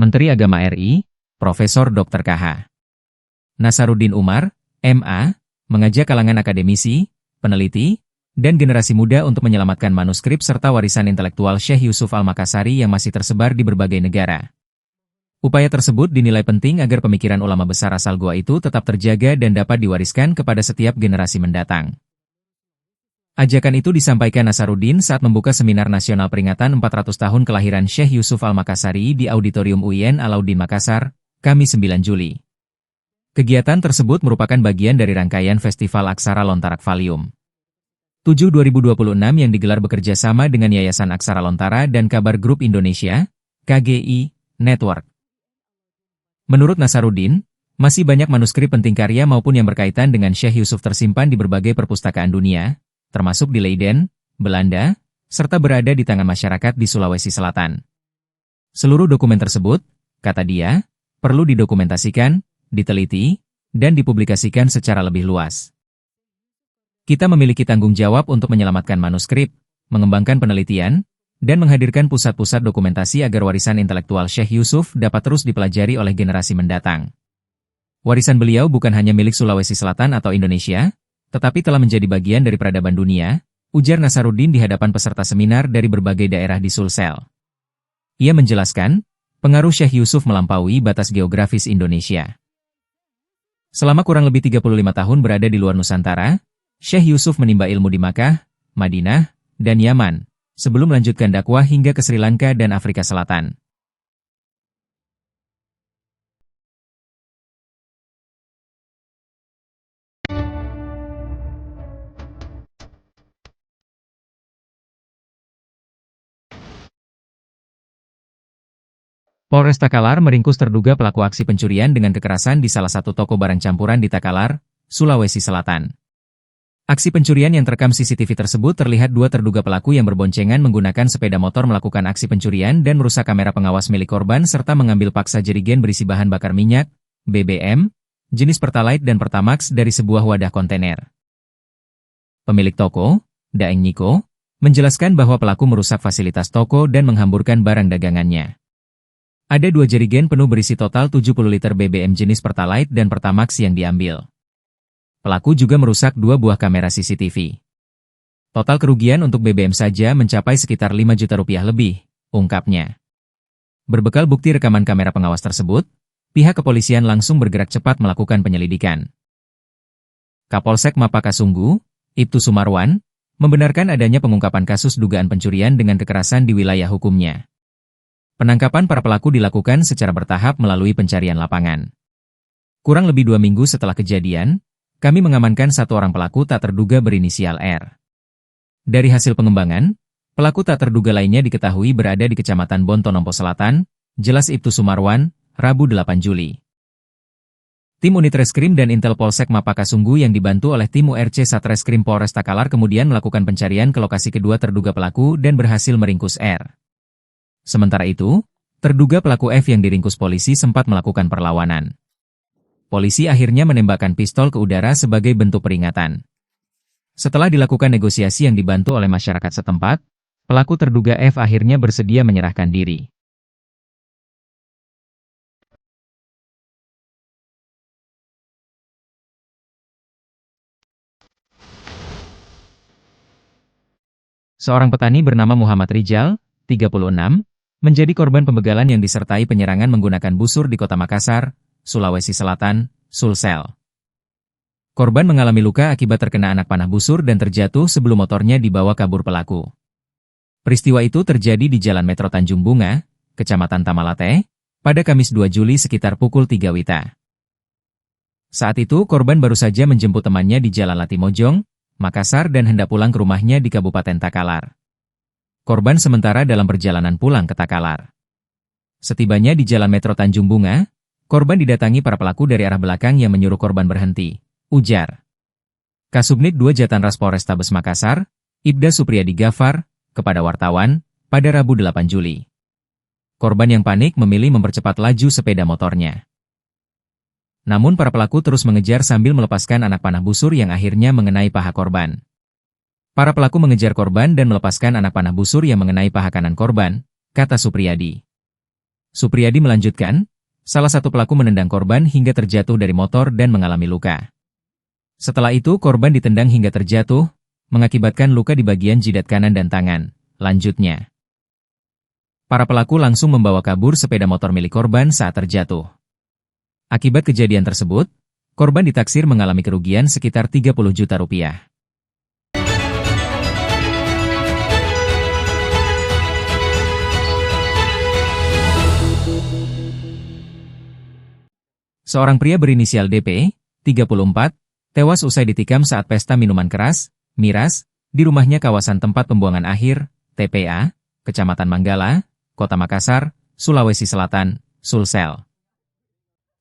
Menteri Agama RI, Profesor Dr. KH. Nasaruddin Umar, MA, mengajak kalangan akademisi, peneliti, dan generasi muda untuk menyelamatkan manuskrip serta warisan intelektual Syekh Yusuf Al-Makassari yang masih tersebar di berbagai negara. Upaya tersebut dinilai penting agar pemikiran ulama besar asal Goa itu tetap terjaga dan dapat diwariskan kepada setiap generasi mendatang. Ajakan itu disampaikan Nasaruddin saat membuka Seminar Nasional Peringatan 400 Tahun Kelahiran Syekh Yusuf Al-Makassari di Auditorium UIN Alauddin Makassar, Kamis 9 Juli. Kegiatan tersebut merupakan bagian dari rangkaian Festival Aksara Lontarak Valium 7 2026 yang digelar bekerja sama dengan Yayasan Aksara Lontara dan Kabar Group Indonesia, KGI, Network. Menurut Nasaruddin, masih banyak manuskrip penting karya maupun yang berkaitan dengan Syekh Yusuf tersimpan di berbagai perpustakaan dunia, termasuk di Leiden, Belanda, serta berada di tangan masyarakat di Sulawesi Selatan. Seluruh dokumen tersebut, kata dia, perlu didokumentasikan, diteliti, dan dipublikasikan secara lebih luas. Kita memiliki tanggung jawab untuk menyelamatkan manuskrip, mengembangkan penelitian, dan menghadirkan pusat-pusat dokumentasi agar warisan intelektual Syekh Yusuf dapat terus dipelajari oleh generasi mendatang. Warisan beliau bukan hanya milik Sulawesi Selatan atau Indonesia, tetapi telah menjadi bagian dari peradaban dunia, ujar Nasaruddin di hadapan peserta seminar dari berbagai daerah di Sulsel. Ia menjelaskan, pengaruh Syekh Yusuf melampaui batas geografis Indonesia. Selama kurang lebih 35 tahun berada di luar Nusantara, Syekh Yusuf menimba ilmu di Makkah, Madinah, dan Yaman, sebelum melanjutkan dakwah hingga ke Sri Lanka dan Afrika Selatan. Polres Takalar meringkus terduga pelaku aksi pencurian dengan kekerasan di salah satu toko barang campuran di Takalar, Sulawesi Selatan. Aksi pencurian yang terekam CCTV tersebut terlihat dua terduga pelaku yang berboncengan menggunakan sepeda motor melakukan aksi pencurian dan merusak kamera pengawas milik korban serta mengambil paksa jerigen berisi bahan bakar minyak, BBM, jenis Pertalite dan Pertamax dari sebuah wadah kontainer. Pemilik toko, Daeng Niko, menjelaskan bahwa pelaku merusak fasilitas toko dan menghamburkan barang dagangannya. Ada dua jerigen penuh berisi total 70 liter BBM jenis Pertalite dan Pertamax yang diambil. Pelaku juga merusak dua buah kamera CCTV. Total kerugian untuk BBM saja mencapai sekitar 5 juta rupiah lebih, ungkapnya. Berbekal bukti rekaman kamera pengawas tersebut, pihak kepolisian langsung bergerak cepat melakukan penyelidikan. Kapolsek Mapakasunggu, Ibtu Sumarwan, membenarkan adanya pengungkapan kasus dugaan pencurian dengan kekerasan di wilayah hukumnya. Penangkapan para pelaku dilakukan secara bertahap melalui pencarian lapangan. Kurang lebih 2 minggu setelah kejadian, kami mengamankan satu orang pelaku tak terduga berinisial R. Dari hasil pengembangan, pelaku tak terduga lainnya diketahui berada di Kecamatan Bontonompo Selatan, jelas Ibtu Sumarwan, Rabu 8 Juli. Tim Unit Reskrim dan Intel Polsek Mapakasunggu yang dibantu oleh tim URC Satreskrim Polres Takalar kemudian melakukan pencarian ke lokasi kedua terduga pelaku dan berhasil meringkus R. Sementara itu, terduga pelaku F yang diringkus polisi sempat melakukan perlawanan. Polisi akhirnya menembakkan pistol ke udara sebagai bentuk peringatan. Setelah dilakukan negosiasi yang dibantu oleh masyarakat setempat, pelaku terduga F akhirnya bersedia menyerahkan diri. Seorang petani bernama Muhammad Rijal, 36, menjadi korban pembegalan yang disertai penyerangan menggunakan busur di Kota Makassar, Sulawesi Selatan, Sulsel. Korban mengalami luka akibat terkena anak panah busur dan terjatuh sebelum motornya dibawa kabur pelaku. Peristiwa itu terjadi di Jalan Metro Tanjung Bunga, Kecamatan Tamalate, pada Kamis 2 Juli sekitar pukul 3 WITA. Saat itu korban baru saja menjemput temannya di Jalan Latimojong, Makassar dan hendak pulang ke rumahnya di Kabupaten Takalar. Korban sementara dalam perjalanan pulang ke Takalar. Setibanya di Jalan Metro Tanjung Bunga, korban didatangi para pelaku dari arah belakang yang menyuruh korban berhenti, ujar Kasubnit 2 Jatanras Polrestabes Makassar, Ibda Supriyadi Gafar, kepada wartawan, pada Rabu 8 Juli. Korban yang panik memilih mempercepat laju sepeda motornya. Namun para pelaku terus mengejar sambil melepaskan anak panah busur yang akhirnya mengenai paha korban. Para pelaku mengejar korban dan melepaskan anak panah busur yang mengenai paha kanan korban, kata Supriyadi. Supriyadi melanjutkan, salah satu pelaku menendang korban hingga terjatuh dari motor dan mengalami luka. Setelah itu korban ditendang hingga terjatuh, mengakibatkan luka di bagian jidat kanan dan tangan. Lanjutnya, para pelaku langsung membawa kabur sepeda motor milik korban saat terjatuh. Akibat kejadian tersebut, korban ditaksir mengalami kerugian sekitar 30 juta rupiah. Seorang pria berinisial DP, 34, tewas usai ditikam saat pesta minuman keras, miras, di rumahnya kawasan tempat pembuangan akhir, TPA, Kecamatan Manggala, Kota Makassar, Sulawesi Selatan, Sulsel.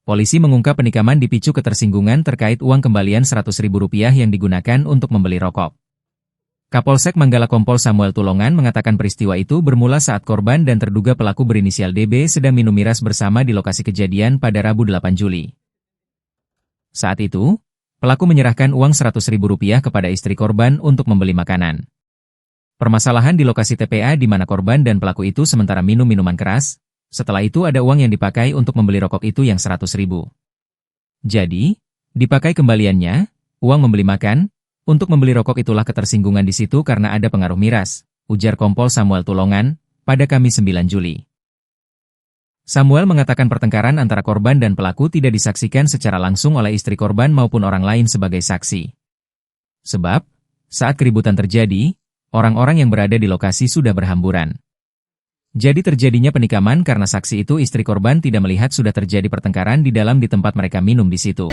Polisi mengungkap penikaman dipicu ketersinggungan terkait uang kembalian Rp100.000 yang digunakan untuk membeli rokok. Kapolsek Manggala Kompol Samuel Tulongan mengatakan peristiwa itu bermula saat korban dan terduga pelaku berinisial DB sedang minum miras bersama di lokasi kejadian pada Rabu 8 Juli. Saat itu, pelaku menyerahkan uang Rp100.000 kepada istri korban untuk membeli makanan. Permasalahan di lokasi TPA di mana korban dan pelaku itu sementara minum minuman keras, setelah itu ada uang yang dipakai untuk membeli rokok itu yang Rp100.000. Jadi, dipakai kembaliannya, uang membeli makan. Untuk membeli rokok itulah ketersinggungan di situ karena ada pengaruh miras, ujar Kompol Samuel Tulongan, pada Kamis 9 Juli. Samuel mengatakan pertengkaran antara korban dan pelaku tidak disaksikan secara langsung oleh istri korban maupun orang lain sebagai saksi. Sebab, saat keributan terjadi, orang-orang yang berada di lokasi sudah berhamburan. Jadi terjadinya penikaman karena saksi itu istri korban tidak melihat sudah terjadi pertengkaran di tempat mereka minum di situ.